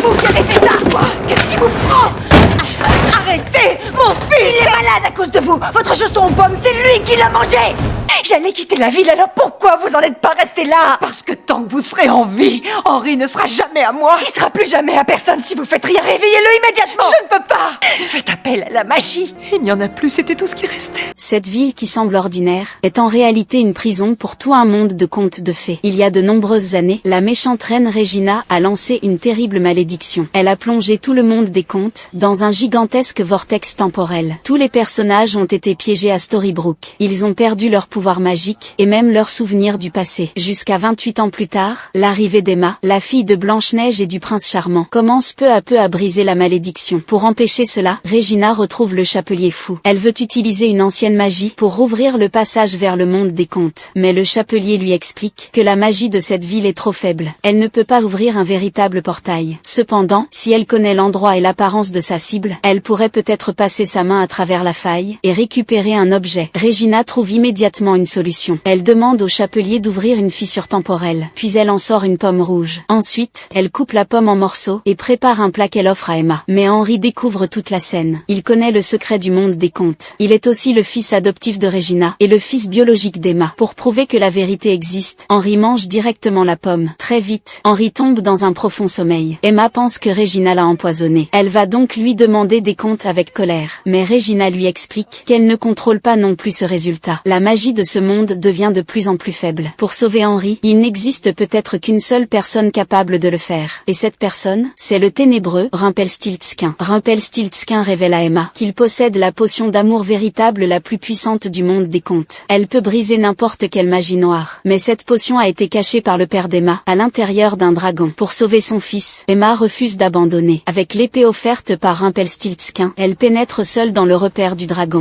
vous qui avez fait ça. Quoi? Qu'est-ce qui vous prend? Arrêtez! Mon fils est malade à cause de vous. Votre chausson aux pommes, c'est lui qui l'a mangé. J'allais quitter la ville, alors pourquoi vous en êtes pas resté là? Parce que tant que vous serez en vie, Henri ne sera jamais à moi. Il sera plus jamais à personne si vous faites rien. Réveillez-le immédiatement. Je ne peux pas. Faites appel à la magie. Il n'y en a plus, c'était tout ce qui restait. Cette ville qui semble ordinaire est en réalité une prison pour tout un monde de contes de fées. Il y a de nombreuses années, la méchante reine Regina a lancé une terrible malédiction. Elle a plongé tout le monde des contes dans un gigantesque vortex temporel. Tous les personnages ont été piégés à Storybrooke. Ils ont perdu leur pouvoir magique et même leurs souvenirs du passé. Jusqu'à 28 ans plus tard, l'arrivée d'Emma, la fille de Blanche-Neige et du prince charmant, commence peu à peu à briser la malédiction. Pour empêcher cela, Regina retrouve le chapelier fou. Elle veut utiliser une ancienne magie pour rouvrir le passage vers le monde des contes. Mais le chapelier lui explique que la magie de cette ville est trop faible. Elle ne peut pas ouvrir un véritable portail. Cependant, si elle connaît l'endroit et l'apparence de sa cible, elle pourrait peut-être passer sa main à travers la faille et récupérer un objet. Regina trouve immédiatement une solution. Elle demande au chapelier d'ouvrir une fissure temporelle, puis elle en sort une pomme rouge. Ensuite, elle coupe la pomme en morceaux et prépare un plat qu'elle offre à Emma. Mais Henri découvre toute la scène. Il connaît le secret du monde des contes. Il est aussi le fils adoptif de Regina et le fils biologique d'Emma. Pour prouver que la vérité existe, Henri mange directement la pomme. Très vite, Henri tombe dans un profond sommeil. Emma pense que Regina l'a empoisonné. Elle va donc lui demander des comptes avec colère. Mais Regina lui explique qu'elle ne contrôle pas non plus ce résultat. La magie de ce monde devient de plus en plus faible. Pour sauver Henri, il n'existe peut-être qu'une seule personne capable de le faire. Et cette personne, c'est le ténébreux Rumpelstiltskin. Rumpelstiltskin révèle à Emma qu'il possède la potion d'amour véritable la plus puissante du monde des contes. Elle peut briser n'importe quelle magie noire. Mais cette potion a été cachée par le père d'Emma, à l'intérieur d'un dragon. Pour sauver son fils, Emma refuse d'abandonner. Avec l'épée offerte par Rumpelstiltskin, elle pénètre seule dans le repère du dragon.